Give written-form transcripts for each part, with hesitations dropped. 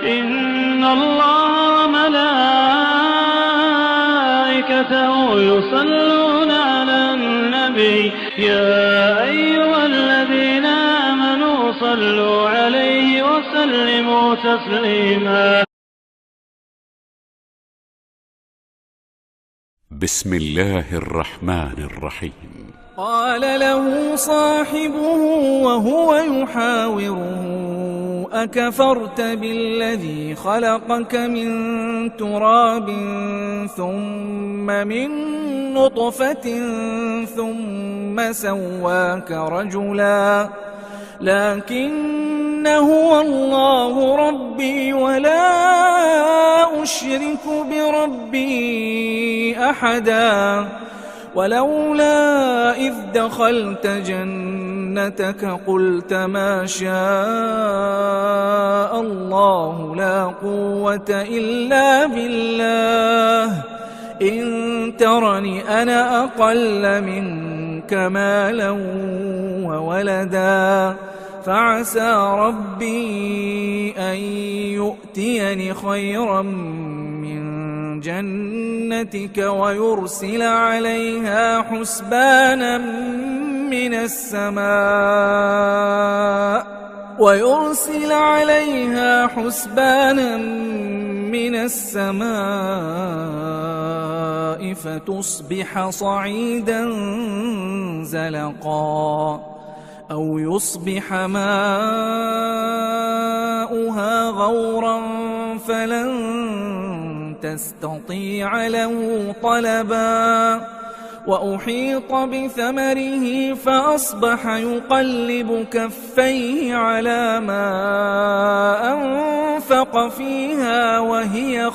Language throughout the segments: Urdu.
إن الله وملائكته يصلون على النبي يا أيها الذين آمنوا صلوا عليه وسلموا تسليما. بسم الله الرحمن الرحيم. قال له صاحبه وهو يحاوره أكفرت بالذي خلقك من تراب ثم من نطفة ثم سواك رجلا لكن هو الله ربي ولا أشرك بربي أحدا ولولا إذ دخلت جنتك قلت ما شاء الله لا قوة إلا بالله إن ترني أنا أقل منك مالا وولدا فعسى ربي أن يؤتيني خيرا من جنتك ويرسل عليها حسبانا من السماء فتصبح صعيدا زلقا أو يصبح ماؤها غورا فلن تستطيع له طلبا وأحيط بثمره فأصبح يقلب كفيه على ما أنفق فيها وهي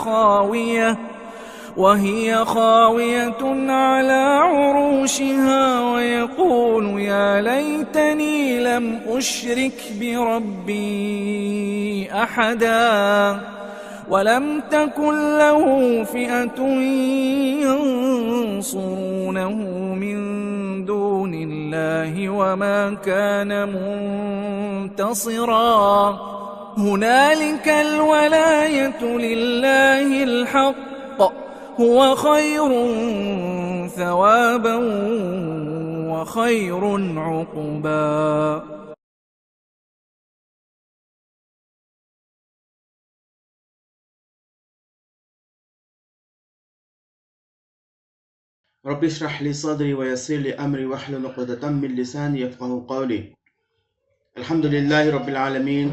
خاوية على عروشها ويقول يا ليتني لم أشرك بربي أحدا ولم تكن له فئة ينصرونه من دون الله وما كان منتصرا هنالك الولاية لله الحق هو خير ثوابا وخير عقبا. رب اشرح لي صدري ويسر لي أمري واحلل عقدة من لساني يفقهوا قولي. الحمد لله رب العالمين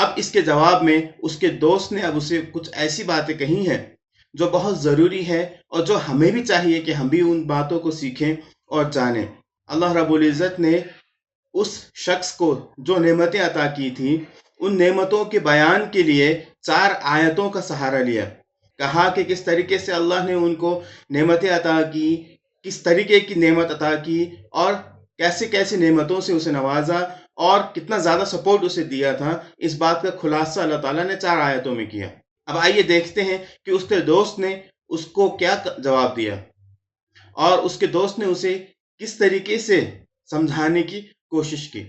اب اس کے جواب میں اس کے دوست نے اب اسے کچھ ایسی باتیں کہی ہیں جو بہت ضروری ہے اور جو ہمیں بھی چاہیے کہ ہم بھی ان باتوں کو سیکھیں اور جانیں۔ اللہ رب العزت نے اس شخص کو جو نعمتیں عطا کی تھی ان نعمتوں کے بیان کے لیے 4 آیتوں کا سہارا لیا، کہا کہ کس طریقے سے اللہ نے ان کو نعمتیں عطا کی، کس طریقے کی نعمت عطا کی اور کیسے کیسے نعمتوں سے اسے نوازا اور کتنا زیادہ سپورٹ اسے دیا تھا۔ اس بات کا خلاصہ اللہ تعالیٰ نے 4 آیتوں میں کیا۔ اب آئیے دیکھتے ہیں کہ اس کے دوست نے اس کو کیا جواب دیا اور اس کے دوست نے اسے کس طریقے سے سمجھانے کی کوشش کی۔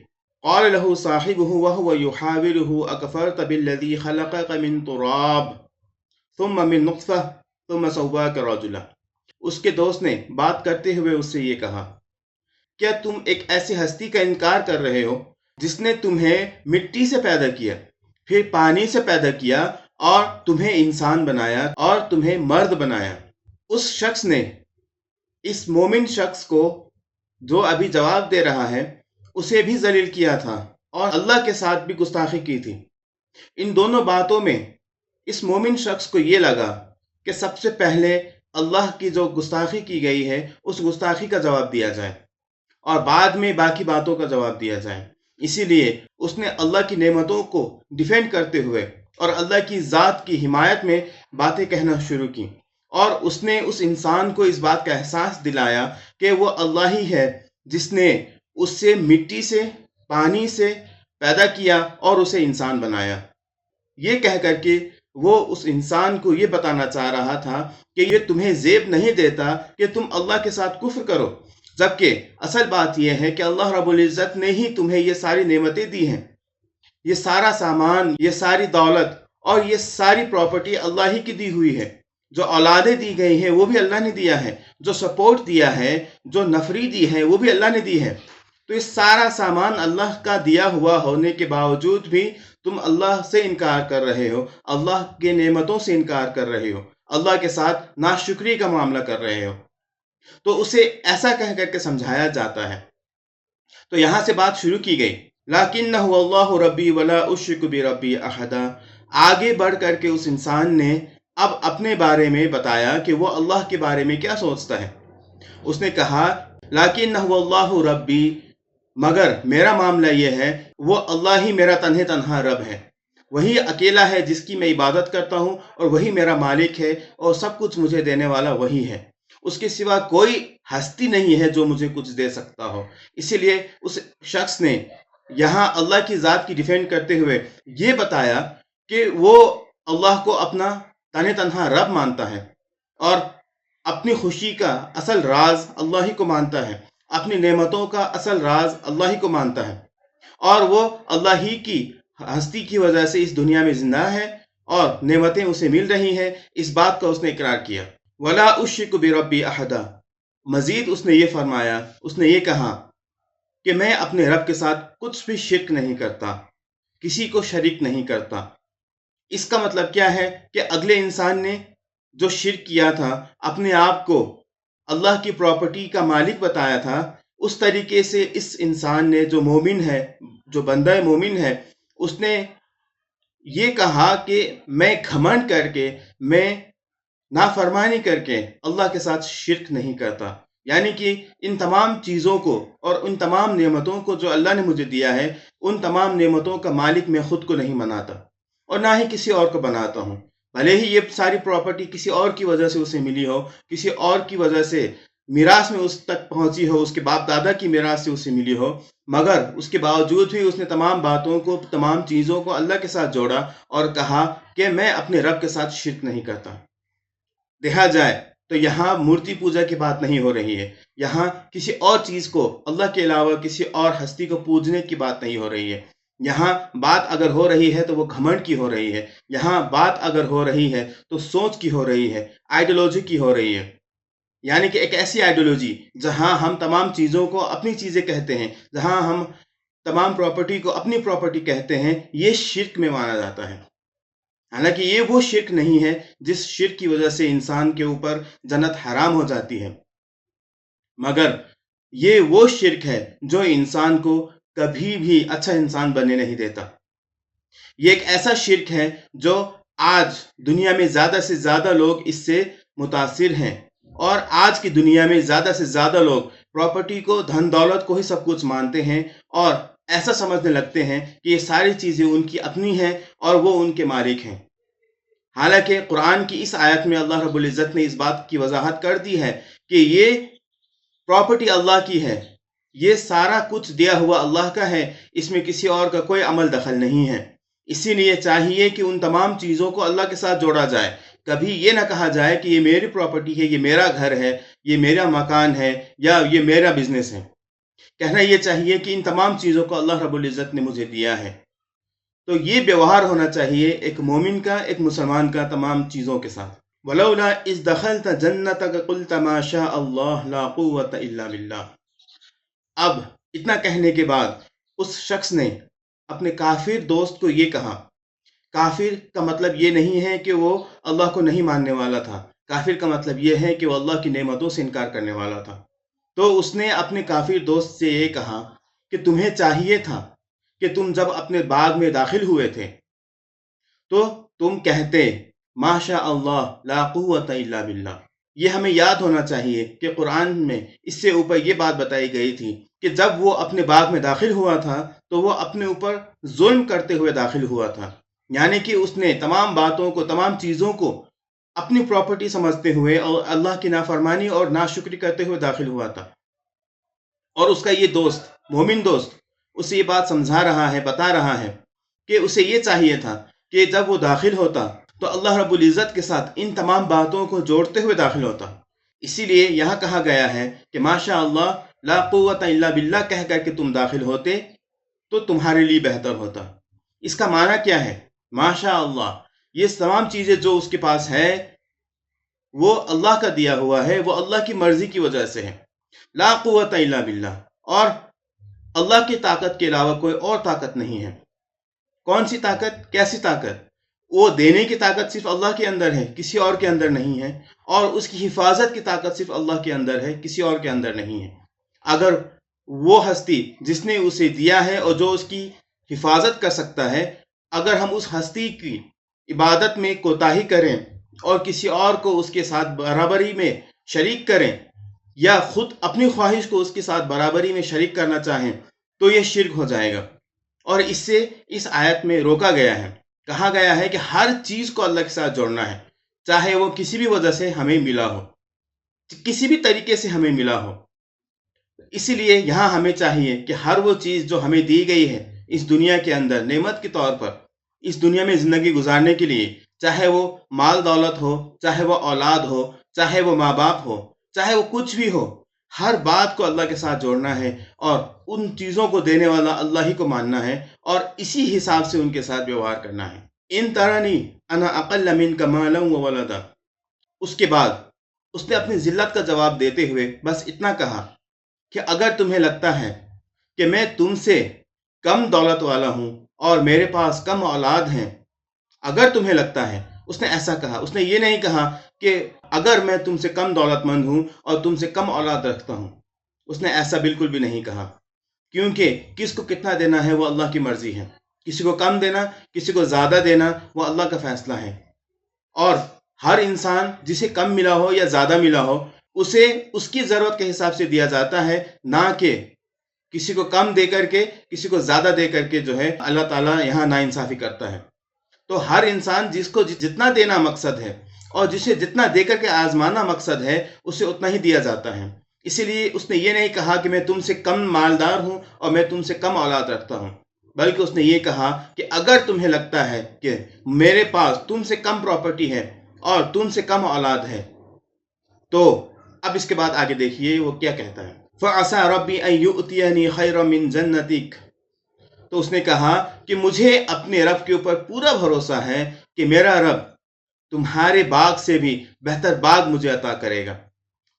قال له صاحبه وهو يحاوره اكفرت بالذي خلقك من تراب ثم من نطفه ثم سواك رجلا۔ اس کے دوست نے بات کرتے ہوئے اس سے یہ کہا، کیا تم ایک ایسی ہستی کا انکار کر رہے ہو جس نے تمہیں مٹی سے پیدا کیا، پھر پانی سے پیدا کیا اور تمہیں انسان بنایا اور تمہیں مرد بنایا؟ اس شخص نے اس مومن شخص کو جو ابھی جواب دے رہا ہے اسے بھی ذلیل کیا تھا اور اللہ کے ساتھ بھی گستاخی کی تھی۔ ان دونوں باتوں میں اس مومن شخص کو یہ لگا کہ سب سے پہلے اللہ کی جو گستاخی کی گئی ہے اس گستاخی کا جواب دیا جائے اور بعد میں باقی باتوں کا جواب دیا جائے۔ اسی لیے اس نے اللہ کی نعمتوں کو ڈیفینڈ کرتے ہوئے اور اللہ کی ذات کی حمایت میں باتیں کہنا شروع کی، اور اس نے اس انسان کو اس بات کا احساس دلایا کہ وہ اللہ ہی ہے جس نے اس سے مٹی سے پانی سے پیدا کیا اور اسے انسان بنایا۔ یہ کہہ کر کے وہ اس انسان کو یہ بتانا چاہ رہا تھا کہ یہ تمہیں زیب نہیں دیتا کہ تم اللہ کے ساتھ کفر کرو، جبکہ اصل بات یہ ہے کہ اللہ رب العزت نے ہی تمہیں یہ ساری نعمتیں دی ہیں، یہ سارا سامان، یہ ساری دولت اور یہ ساری پراپرٹی اللہ ہی کی دی ہوئی ہے۔ جو اولادیں دی گئی ہیں وہ بھی اللہ نے دیا ہے، جو سپورٹ دیا ہے، جو نفری دی ہے وہ بھی اللہ نے دی ہے۔ تو اس سارا سامان اللہ کا دیا ہوا ہونے کے باوجود بھی تم اللہ سے انکار کر رہے ہو، اللہ کے نعمتوں سے انکار کر رہے ہو، اللہ کے ساتھ ناشکری کا معاملہ کر رہے ہو۔ تو اسے ایسا کہہ کر کے سمجھایا جاتا ہے۔ تو یہاں سے بات شروع کی گئی، لَكِنَّهُ اللَّهُ رَبِّي وَلَا أُشْرِكُ بِرَبِّي أَحَدًا۔ آگے بڑھ کر کے اس انسان نے اب اپنے بارے میں بتایا کہ وہ اللہ کے بارے میں کیا سوچتا ہے۔ اس نے کہا لَكِنَّهُ اللَّهُ رَبِّي، مگر میرا معاملہ یہ ہے وہ اللہ ہی میرا تنہا رب ہے، وہی اکیلا ہے جس کی میں عبادت کرتا ہوں اور وہی میرا مالک ہے اور سب کچھ مجھے دینے والا وہی ہے، اس کے سوا کوئی ہستی نہیں ہے جو مجھے کچھ دے سکتا ہو۔ اسی لیے اس شخص نے یہاں اللہ کی ذات کی ڈیفینڈ کرتے ہوئے یہ بتایا کہ وہ اللہ کو اپنا تنہا رب مانتا ہے اور اپنی خوشی کا اصل راز اللہ ہی کو مانتا ہے، اپنی نعمتوں کا اصل راز اللہ ہی کو مانتا ہے، اور وہ اللہ ہی کی ہستی کی وجہ سے اس دنیا میں زندہ ہے اور نعمتیں اسے مل رہی ہیں۔ اس بات کا اس نے اقرار کیا۔ وَلَا أُشْرِكُ بِرَبِّي أَحَدًا، مزید اس نے یہ فرمایا، اس نے یہ کہا کہ میں اپنے رب کے ساتھ کچھ بھی شرک نہیں کرتا، کسی کو شریک نہیں کرتا۔ اس کا مطلب کیا ہے کہ اگلے انسان نے جو شرک کیا تھا، اپنے آپ کو اللہ کی پراپرٹی کا مالک بتایا تھا، اس طریقے سے اس انسان نے جو مومن ہے، جو بندہ مومن ہے، اس نے یہ کہا کہ میں گھمنڈ کر کے، میں نافرمانی کر کے اللہ کے ساتھ شرک نہیں کرتا، یعنی کہ ان تمام چیزوں کو اور ان تمام نعمتوں کو جو اللہ نے مجھے دیا ہے، ان تمام نعمتوں کا مالک میں خود کو نہیں بناتا اور نہ ہی کسی اور کو بناتا ہوں۔ بھلے ہی یہ ساری پراپرٹی کسی اور کی وجہ سے اسے ملی ہو، کسی اور کی وجہ سے میراث میں اس تک پہنچی ہو، اس کے باپ دادا کی میراث سے اسے ملی ہو، مگر اس کے باوجود بھی اس نے تمام باتوں کو، تمام چیزوں کو اللہ کے ساتھ جوڑا اور کہا کہ میں اپنے رب کے ساتھ شرک نہیں کرتا۔ دیکھا جائے تو یہاں مورتی پوجا کی بات نہیں ہو رہی ہے، یہاں کسی اور چیز کو، اللہ کے علاوہ کسی اور ہستی کو پوجنے کی بات نہیں ہو رہی ہے۔ یہاں بات اگر ہو رہی ہے تو وہ گھمنڈ کی ہو رہی ہے، یہاں بات اگر ہو رہی ہے تو سوچ کی ہو رہی ہے، آئیڈیالوجی کی ہو رہی ہے، یعنی کہ ایک ایسی آئیڈیالوجی جہاں ہم تمام چیزوں کو اپنی چیزیں کہتے ہیں، جہاں ہم تمام پراپرٹی کو اپنی پراپرٹی کہتے ہیں، یہ شرک میں مانا جاتا ہے۔ حالانکہ یہ وہ شرک نہیں ہے جس شرک کی وجہ سے انسان کے اوپر جنت حرام ہو جاتی ہے، مگر یہ وہ شرک ہے جو انسان کو کبھی بھی اچھا انسان بننے نہیں دیتا۔ یہ ایک ایسا شرک ہے جو آج دنیا میں زیادہ سے زیادہ لوگ اس سے متاثر ہیں، اور آج کی دنیا میں زیادہ سے زیادہ لوگ پراپرٹی کو، دھن دولت کو ہی سب کچھ مانتے ہیں، اور ایسا سمجھنے لگتے ہیں کہ یہ ساری چیزیں ان کی اپنی ہیں اور وہ ان کے مالک ہیں۔ حالانکہ قرآن کی اس آیت میں اللہ رب العزت نے اس بات کی وضاحت کر دی ہے کہ یہ پراپرٹی اللہ کی ہے، یہ سارا کچھ دیا ہوا اللہ کا ہے، اس میں کسی اور کا کوئی عمل دخل نہیں ہے۔ اسی لیے چاہیے کہ ان تمام چیزوں کو اللہ کے ساتھ جوڑا جائے۔ کبھی یہ نہ کہا جائے کہ یہ میری پراپرٹی ہے، یہ میرا گھر ہے، یہ میرا مکان ہے، یا یہ میرا بزنس ہے۔ کہنا یہ چاہیے کہ ان تمام چیزوں کو اللہ رب العزت نے مجھے دیا ہے۔ تو یہ ویوہار ہونا چاہیے ایک مومن کا، ایک مسلمان کا تمام چیزوں کے ساتھ۔ وَلَوْلَا إِذْ دَخَلْتَ جَنَّتَكَ قُلْتَ مَا شَاءَ اللَّهُ لَا قُوَّةَ إِلَّا بِاللَّهِ۔ اب اتنا کہنے کے بعد اس شخص نے اپنے کافر دوست کو یہ کہا۔ کافر کا مطلب یہ نہیں ہے کہ وہ اللہ کو نہیں ماننے والا تھا، کافر کا مطلب یہ ہے کہ وہ اللہ کی نعمتوں سے انکار کرنے والا تھا۔ تو اس نے اپنے کافر دوست سے یہ کہا کہ تمہیں چاہیے تھا کہ تم جب اپنے باغ میں داخل ہوئے تھے تو تم کہتے ما شاء اللہ لا قوت الا باللہ۔ یہ ہمیں یاد ہونا چاہیے کہ قرآن میں اس سے اوپر یہ بات بتائی گئی تھی کہ جب وہ اپنے باغ میں داخل ہوا تھا تو وہ اپنے اوپر ظلم کرتے ہوئے داخل ہوا تھا، یعنی کہ اس نے تمام باتوں کو، تمام چیزوں کو اپنی پراپرٹی سمجھتے ہوئے اور اللہ کی نافرمانی اور ناشکری کرتے ہوئے داخل ہوا تھا۔ اور اس کا یہ دوست، مومن دوست، اسے یہ بات سمجھا رہا ہے، بتا رہا ہے کہ اسے یہ چاہیے تھا کہ جب وہ داخل ہوتا تو اللہ رب العزت کے ساتھ ان تمام باتوں کو جوڑتے ہوئے داخل ہوتا۔ اسی لیے یہاں کہا گیا ہے کہ ماشاء اللہ لا قوت الا باللہ کہہ کر کے تم داخل ہوتے تو تمہارے لیے بہتر ہوتا۔ اس کا معنی کیا ہے؟ ماشاء اللہ، یہ تمام چیزیں جو اس کے پاس ہے وہ اللہ کا دیا ہوا ہے، وہ اللہ کی مرضی کی وجہ سے ہے۔ لا قوت الا باللہ، اور اللہ کی طاقت کے علاوہ کوئی اور طاقت نہیں ہے۔ کون سی طاقت؟ کیسی طاقت؟ وہ دینے کی طاقت صرف اللہ کے اندر ہے، کسی اور کے اندر نہیں ہے، اور اس کی حفاظت کی طاقت صرف اللہ کے اندر ہے، کسی اور کے اندر نہیں ہے۔ اگر وہ ہستی جس نے اسے دیا ہے اور جو اس کی حفاظت کر سکتا ہے، اگر ہم اس ہستی کی عبادت میں کوتاہی کریں اور کسی اور کو اس کے ساتھ برابری میں شریک کریں، یا خود اپنی خواہش کو اس کے ساتھ برابری میں شریک کرنا چاہیں، تو یہ شرک ہو جائے گا۔ اور اس سے اس آیت میں روکا گیا ہے، کہا گیا ہے کہ ہر چیز کو اللہ کے ساتھ جوڑنا ہے، چاہے وہ کسی بھی وجہ سے ہمیں ملا ہو، کسی بھی طریقے سے ہمیں ملا ہو۔ اسی لیے یہاں ہمیں چاہیے کہ ہر وہ چیز جو ہمیں دی گئی ہے اس دنیا کے اندر نعمت کے طور پر، اس دنیا میں زندگی گزارنے کے لیے، چاہے وہ مال دولت ہو، چاہے وہ اولاد ہو، چاہے وہ ماں باپ ہو، چاہے وہ کچھ بھی ہو، ہر بات کو اللہ کے ساتھ جوڑنا ہے، اور ان چیزوں کو دینے والا اللہ ہی کو ماننا ہے، اور اسی حساب سے ان کے ساتھ ویوہار کرنا ہے۔ ان ترانی انا اقل منک مالا وولدا۔ اس کے بعد اس نے اپنی ذلت کا جواب دیتے ہوئے بس اتنا کہا کہ اگر تمہیں لگتا ہے کہ میں تم سے کم دولت والا ہوں اور میرے پاس کم اولاد ہیں، اگر تمہیں لگتا ہے، اس نے ایسا کہا، اس نے یہ نہیں کہا کہ اگر میں تم سے کم دولت مند ہوں اور تم سے کم اولاد رکھتا ہوں، اس نے ایسا بالکل بھی نہیں کہا، کیونکہ کس کو کتنا دینا ہے وہ اللہ کی مرضی ہے، کسی کو کم دینا، کسی کو زیادہ دینا، وہ اللہ کا فیصلہ ہے۔ اور ہر انسان جسے کم ملا ہو یا زیادہ ملا ہو، اسے اس کی ضرورت کے حساب سے دیا جاتا ہے، نہ کہ کسی کو کم دے کر کے کسی کو زیادہ دے کر کے جو ہے اللہ تعالیٰ یہاں ناانصافی کرتا ہے۔ تو ہر انسان جس کو جتنا دینا مقصد ہے اور جسے جتنا دے کر کے آزمانا مقصد ہے، اسے اتنا ہی دیا جاتا ہے۔ اسی لیے اس نے یہ نہیں کہا کہ میں تم سے کم مالدار ہوں اور میں تم سے کم اولاد رکھتا ہوں، بلکہ اس نے یہ کہا کہ اگر تمہیں لگتا ہے کہ میرے پاس تم سے کم پراپرٹی ہے اور تم سے کم اولاد ہے، تو اب اس کے بعد آگے دیکھیے وہ کیا کہتا ہے۔ فَعَسَىٰ رَبِّي أَن يُؤْتِيَنِي خَيْرًا مِّن جَنَّتِكَ۔ تو اس نے کہا کہ مجھے اپنے رب کے اوپر پورا بھروسہ ہے کہ میرا رب تمہارے باغ سے بھی بہتر باغ مجھے عطا کرے گا،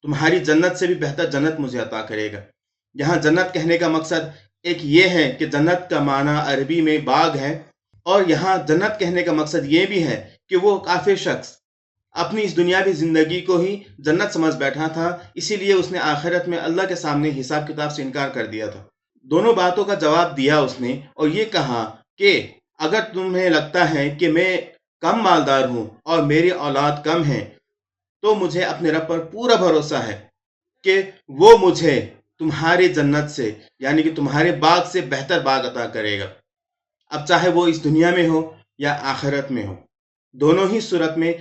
تمہاری جنت سے بھی بہتر جنت مجھے عطا کرے گا۔ یہاں جنت کہنے کا مقصد ایک یہ ہے کہ جنت کا معنی عربی میں باغ ہے، اور یہاں جنت کہنے کا مقصد یہ بھی ہے کہ وہ کافر شخص اپنی اس دنیاوی زندگی کو ہی جنت سمجھ بیٹھا تھا، اسی لیے اس نے آخرت میں اللہ کے سامنے حساب کتاب سے انکار کر دیا تھا۔ دونوں باتوں کا جواب دیا اس نے، اور یہ کہا کہ اگر تمہیں لگتا ہے کہ میں کم مالدار ہوں اور میری اولاد کم ہے تو مجھے اپنے رب پر پورا بھروسہ ہے کہ وہ مجھے تمہاری جنت سے یعنی کہ تمہارے باغ سے بہتر باغ عطا کرے گا، اب چاہے وہ اس دنیا میں ہو یا آخرت میں ہو۔ دونوں ہی صورت میں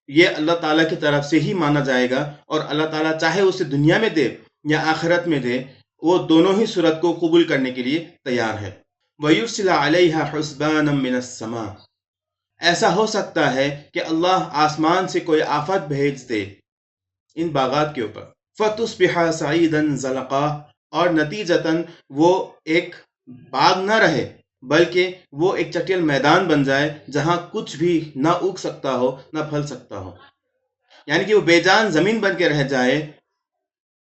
یہ اللہ تعالیٰ کی طرف سے ہی مانا جائے گا، اور اللہ تعالیٰ چاہے اسے دنیا میں دے یا آخرت میں دے، وہ دونوں ہی صورت کو قبول کرنے کے لیے تیار ہے۔ وَيُرْسِلَ عَلَيْهَا حُسْبَانًا مِّنَ السَّمَاءِ، ایسا ہو سکتا ہے کہ اللہ آسمان سے کوئی آفت بھیج دے ان باغات کے اوپر، فَتُصْبِحَ صَعِيدًا زَلَقًا، اور نتیجتاً وہ ایک باغ نہ رہے بلکہ وہ ایک چٹیل میدان بن جائے جہاں کچھ بھی نہ اگ سکتا ہو نہ پھل سکتا ہو، یعنی کہ وہ بے جان زمین بن کے رہ جائے۔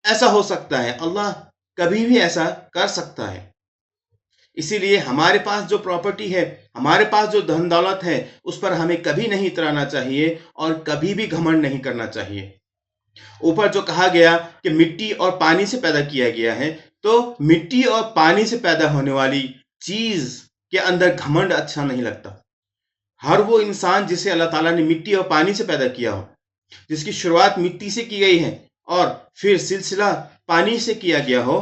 ایسا ہو سکتا ہے، اللہ کبھی بھی ایسا کر سکتا ہے۔ اسی لیے ہمارے پاس جو پراپرٹی ہے، ہمارے پاس جو دھن دولت ہے، اس پر ہمیں کبھی نہیں اترانا چاہیے اور کبھی بھی گھمنڈ نہیں کرنا چاہیے۔ اوپر جو کہا گیا کہ مٹی اور پانی سے پیدا کیا گیا ہے، تو مٹی اور پانی سے پیدا ہونے والی چیز کے اندر گھمنڈ اچھا نہیں لگتا۔ ہر وہ انسان جسے اللہ تعالیٰ نے مٹی اور پانی سے پیدا کیا ہو، جس کی شروعات مٹی سے کی گئی ہے اور پھر سلسلہ پانی سے کیا گیا ہو،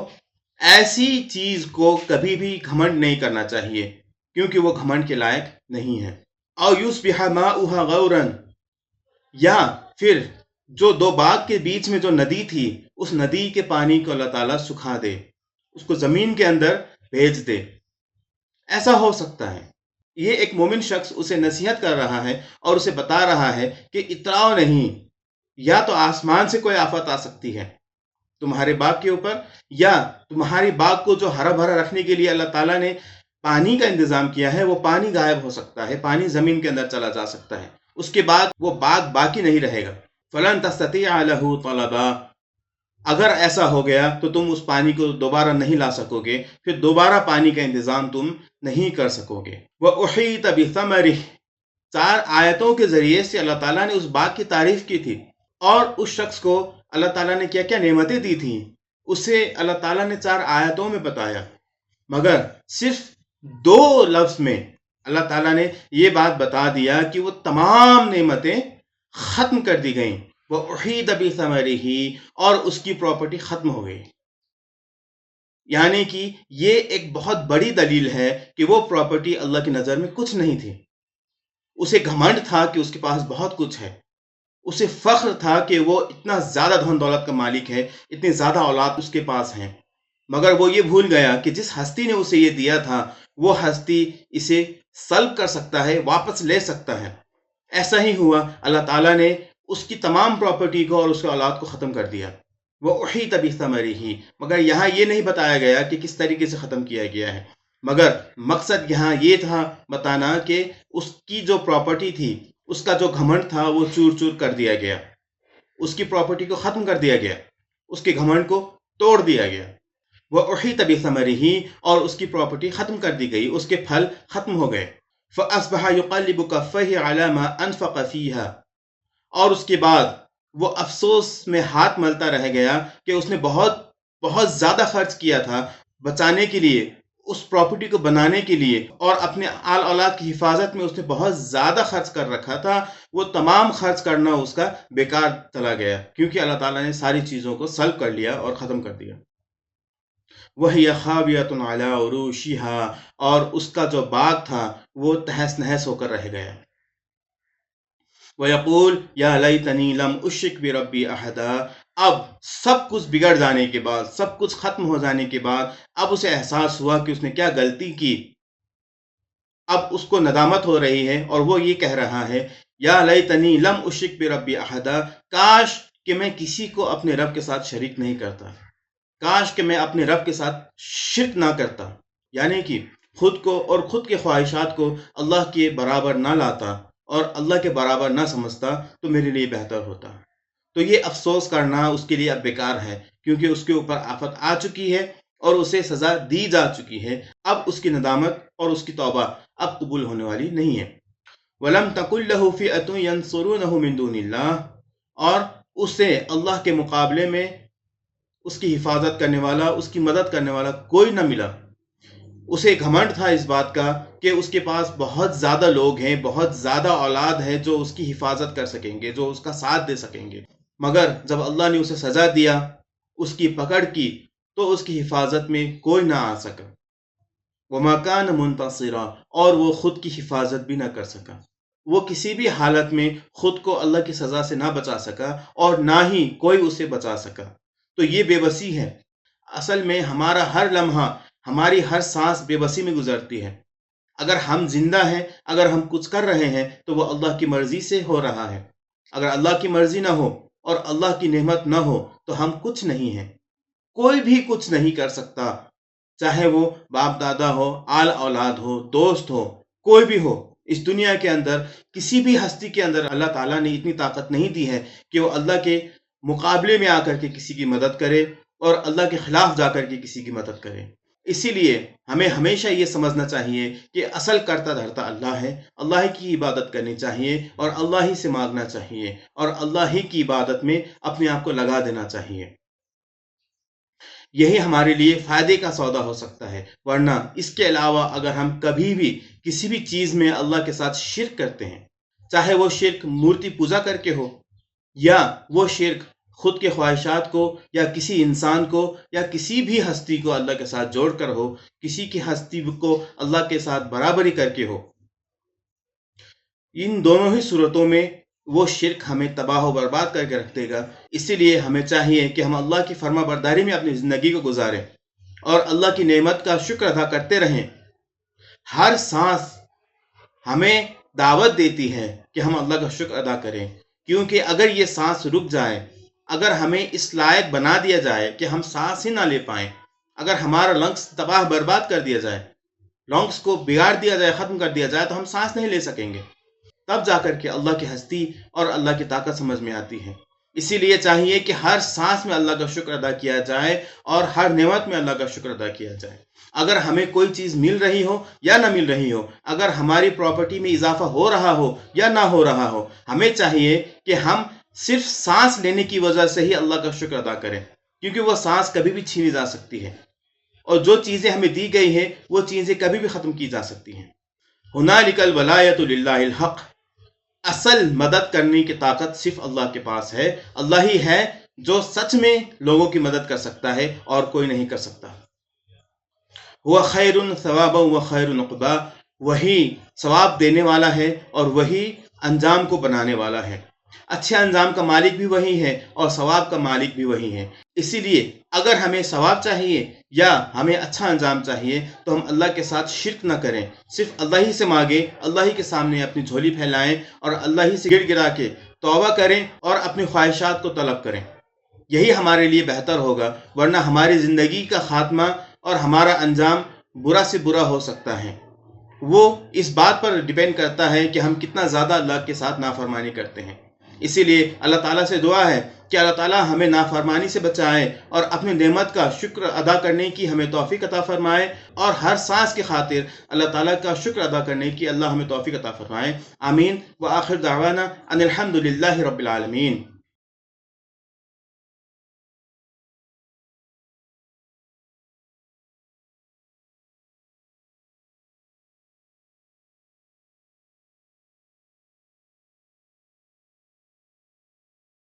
ایسی چیز کو کبھی بھی گھمنڈ نہیں کرنا چاہیے، کیونکہ وہ گھمنڈ کے لائق نہیں ہے۔ او یصبح ماؤها غورا، یا پھر جو دو باغ کے بیچ میں جو ندی تھی، اس ندی کے پانی کو اللہ تعالیٰ سکھا دے، اس کو زمین کے اندر بھیج دے۔ ایسا ہو سکتا ہے۔ یہ ایک مومن شخص اسے نصیحت کر رہا ہے اور اسے بتا رہا ہے کہ اتراؤ نہیں، یا تو آسمان سے کوئی آفت آ سکتی ہے تمہارے باغ کے اوپر، یا تمہاری باغ کو جو ہرا بھرا رکھنے کے لیے اللہ تعالیٰ نے پانی کا انتظام کیا ہے، وہ پانی غائب ہو سکتا ہے، پانی زمین کے اندر چلا جا سکتا ہے، اس کے بعد وہ باغ باقی نہیں رہے گا۔ فَلَن تَسْتَطِيعَ لَهُ طَلَبًا، اگر ایسا ہو گیا تو تم اس پانی کو دوبارہ نہیں لا سکو گے، پھر دوبارہ پانی کا انتظام تم نہیں کر سکو گے۔ وَأُحِيطَ بِثَمَرِهِ، 4 آیتوں کے ذریعے سے اللہ تعالیٰ نے اس باغ کی تعریف کی تھی، اور اس شخص کو اللہ تعالیٰ نے کیا کیا نعمتیں دی تھیں اسے اللہ تعالیٰ نے 4 آیتوں میں بتایا، مگر صرف 2 لفظ میں اللہ تعالیٰ نے یہ بات بتا دیا کہ وہ تمام نعمتیں ختم کر دی گئیں۔ وَأُحِيطَ بِثَمَرِهِ، اور اس کی پراپرٹی ختم ہو گئی۔ یعنی کہ یہ ایک بہت بڑی دلیل ہے کہ وہ پراپرٹی اللہ کی نظر میں کچھ نہیں تھی۔ اسے گھمنڈ تھا کہ اس کے پاس بہت کچھ ہے، اسے فخر تھا کہ وہ اتنا زیادہ دھن دولت کا مالک ہے، اتنی زیادہ اولاد اس کے پاس ہیں، مگر وہ یہ بھول گیا کہ جس ہستی نے اسے یہ دیا تھا، وہ ہستی اسے سلب کر سکتا ہے، واپس لے سکتا ہے۔ ایسا ہی ہوا، اللہ تعالیٰ نے اس کی تمام پراپرٹی کو اور اس کے اولاد کو ختم کر دیا۔ وَأُحِيطَ بِثَمَرِهِ، مگر یہاں یہ نہیں بتایا گیا کہ کس طریقے سے ختم کیا گیا ہے، مگر مقصد یہاں یہ تھا بتانا کہ اس کی جو پراپرٹی تھی، اس کا جو گھمنڈ تھا، وہ چور چور کر دیا گیا، اس کی پراپرٹی کو ختم کر دیا گیا، اس کے گھمنڈ کو توڑ دیا گیا۔ وَأُحِيطَ بِثَمَرِهِ، اور اس کی پراپرٹی ختم کر دی گئی، اس کے پھل ختم ہو گئے۔ فَأَصْبَحَ يُقَلِّبُ كَفَّيْهِ عَلَى مَا أَنفَقَ فِيهَا، اور اس کے بعد وہ افسوس میں ہاتھ ملتا رہ گیا کہ اس نے بہت زیادہ خرچ کیا تھا بچانے کے لیے، اس پراپرٹی کو بنانے کے لیے، اور اپنے آل اولاد کی حفاظت میں اس نے بہت زیادہ خرچ کر رکھا تھا۔ وہ تمام خرچ کرنا اس کا بیکار چلا گیا، کیونکہ اللہ تعالیٰ نے ساری چیزوں کو سلب کر لیا اور ختم کر دیا۔ وَهِيَ خَاوِيَةٌ عَلَىٰ عُرُوشِهَا، اور اس کا جو باغ تھا وہ تہس نہس ہو کر رہ گیا۔ وَيَقُولُ يَا لَيْتَنِي لَمْ أُشْرِكْ بِرَبِّي أَحَدًا، اب سب کچھ بگڑ جانے کے بعد، سب کچھ ختم ہو جانے کے بعد، اب اسے احساس ہوا کہ اس نے کیا غلطی کی۔ اب اس کو ندامت ہو رہی ہے اور وہ یہ کہہ رہا ہے، یا لیتنی لم اشرک بربی احدا، کاش کہ میں کسی کو اپنے رب کے ساتھ شریک نہیں کرتا، کاش کہ میں اپنے رب کے ساتھ شرک نہ کرتا، یعنی کہ خود کو اور خود کے خواہشات کو اللہ کے برابر نہ لاتا اور اللہ کے برابر نہ سمجھتا تو میرے لیے بہتر ہوتا۔ تو یہ افسوس کرنا اس کے لیے اب بیکار ہے، کیونکہ اس کے اوپر آفت آ چکی ہے اور اسے سزا دی جا چکی ہے۔ اب اس کی ندامت اور اس کی توبہ اب قبول ہونے والی نہیں ہے۔ وَلَمْ تَكُنْ لَهُ فِئَةٌ يَنْصُرُونَهُ مِنْ دُونِ اللَّهِ، اور اسے اللہ کے مقابلے میں اس کی حفاظت کرنے والا، اس کی مدد کرنے والا کوئی نہ ملا۔ اسے گھمنڈ تھا اس بات کا کہ اس کے پاس بہت زیادہ لوگ ہیں، بہت زیادہ اولاد ہے جو اس کی حفاظت کر سکیں گے، جو اس کا ساتھ دے سکیں گے، مگر جب اللہ نے اسے سزا دیا، اس کی پکڑ کی، تو اس کی حفاظت میں کوئی نہ آ سکا۔ وَمَا كَانَ مُنْتَصِرًا، اور وہ خود کی حفاظت بھی نہ کر سکا۔ وہ کسی بھی حالت میں خود کو اللہ کی سزا سے نہ بچا سکا اور نہ ہی کوئی اسے بچا سکا۔ تو یہ بے بسی ہے۔ اصل میں ہمارا ہر لمحہ، ہماری ہر سانس بے بسی میں گزرتی ہے۔ اگر ہم زندہ ہیں، اگر ہم کچھ کر رہے ہیں تو وہ اللہ کی مرضی سے ہو رہا ہے۔ اگر اللہ کی مرضی نہ ہو اور اللہ کی نعمت نہ ہو تو ہم کچھ نہیں ہیں۔ کوئی بھی کچھ نہیں کر سکتا، چاہے وہ باپ دادا ہو، آل اولاد ہو، دوست ہو، کوئی بھی ہو۔ اس دنیا کے اندر کسی بھی ہستی کے اندر اللہ تعالیٰ نے اتنی طاقت نہیں دی ہے کہ وہ اللہ کے مقابلے میں آ کر کے کسی کی مدد کرے اور اللہ کے خلاف جا کر کے کسی کی مدد کرے۔ اسی لیے ہمیں ہمیشہ یہ سمجھنا چاہیے کہ اصل کرتا دھرتا اللہ ہے، اللہ ہی کی عبادت کرنی چاہیے اور اللہ ہی سے مانگنا چاہیے اور اللہ ہی کی عبادت میں اپنے آپ کو لگا دینا چاہیے۔ یہی ہمارے لیے فائدے کا سودا ہو سکتا ہے، ورنہ اس کے علاوہ اگر ہم کبھی بھی کسی بھی چیز میں اللہ کے ساتھ شرک کرتے ہیں، چاہے وہ شرک مورتی پوجا کر کے ہو، یا وہ شرک خود کے خواہشات کو یا کسی انسان کو یا کسی بھی ہستی کو اللہ کے ساتھ جوڑ کر ہو، کسی کی ہستی کو اللہ کے ساتھ برابری کر کے ہو، ان دونوں ہی صورتوں میں وہ شرک ہمیں تباہ و برباد کر کے رکھ دے گا۔ اسی لیے ہمیں چاہیے کہ ہم اللہ کی فرما برداری میں اپنی زندگی کو گزاریں اور اللہ کی نعمت کا شکر ادا کرتے رہیں۔ ہر سانس ہمیں دعوت دیتی ہے کہ ہم اللہ کا شکر ادا کریں، کیونکہ اگر یہ سانس رک جائے، اگر ہمیں اس لائق بنا دیا جائے کہ ہم سانس ہی نہ لے پائیں، اگر ہمارا لنگس تباہ برباد کر دیا جائے، لنگس کو بگاڑ دیا جائے، ختم کر دیا جائے، تو ہم سانس نہیں لے سکیں گے۔ تب جا کر کے اللہ کی ہستی اور اللہ کی طاقت سمجھ میں آتی ہے۔ اسی لیے چاہیے کہ ہر سانس میں اللہ کا شکر ادا کیا جائے اور ہر نعمت میں اللہ کا شکر ادا کیا جائے۔ اگر ہمیں کوئی چیز مل رہی ہو یا نہ مل رہی ہو، اگر ہماری پراپرٹی میں اضافہ ہو رہا ہو یا نہ ہو رہا ہو، ہمیں چاہیے کہ ہم صرف سانس لینے کی وجہ سے ہی اللہ کا شکر ادا کریں، کیونکہ وہ سانس کبھی بھی چھینی جا سکتی ہے اور جو چیزیں ہمیں دی گئی ہیں وہ چیزیں کبھی بھی ختم کی جا سکتی ہیں۔ ہنالک الولایۃ للہ الحق، اصل مدد کرنے کی طاقت صرف اللہ کے پاس ہے۔ اللہ ہی ہے جو سچ میں لوگوں کی مدد کر سکتا ہے اور کوئی نہیں کر سکتا۔ وہ خیر ثوابا و خیر عقبا، وہی ثواب دینے والا ہے اور وہی انجام کو بنانے والا ہے۔ اچھے انجام کا مالک بھی وہی ہے اور ثواب کا مالک بھی وہی ہے۔ اسی لیے اگر ہمیں ثواب چاہیے یا ہمیں اچھا انجام چاہیے تو ہم اللہ کے ساتھ شرک نہ کریں، صرف اللہ ہی سے مانگیں، اللہ ہی کے سامنے اپنی جھولی پھیلائیں اور اللہ ہی سے گڑ گڑا کے توبہ کریں اور اپنی خواہشات کو طلب کریں۔ یہی ہمارے لیے بہتر ہوگا، ورنہ ہماری زندگی کا خاتمہ اور ہمارا انجام برا سے برا ہو سکتا ہے۔ وہ اس بات پر ڈیپینڈ کرتا ہے کہ ہم کتنا زیادہ اللہ کے ساتھ نافرمانی کرتے ہیں۔ اسی لیے اللہ تعالیٰ سے دعا ہے کہ اللہ تعالیٰ ہمیں نافرمانی سے بچائے اور اپنی نعمت کا شکر ادا کرنے کی ہمیں توفیق عطا فرمائے، اور ہر سانس کی خاطر اللہ تعالیٰ کا شکر ادا کرنے کی اللہ ہمیں توفیق عطا فرمائے۔ آمین۔ وآخر دعوانا ان الحمد للہ رب العالمین۔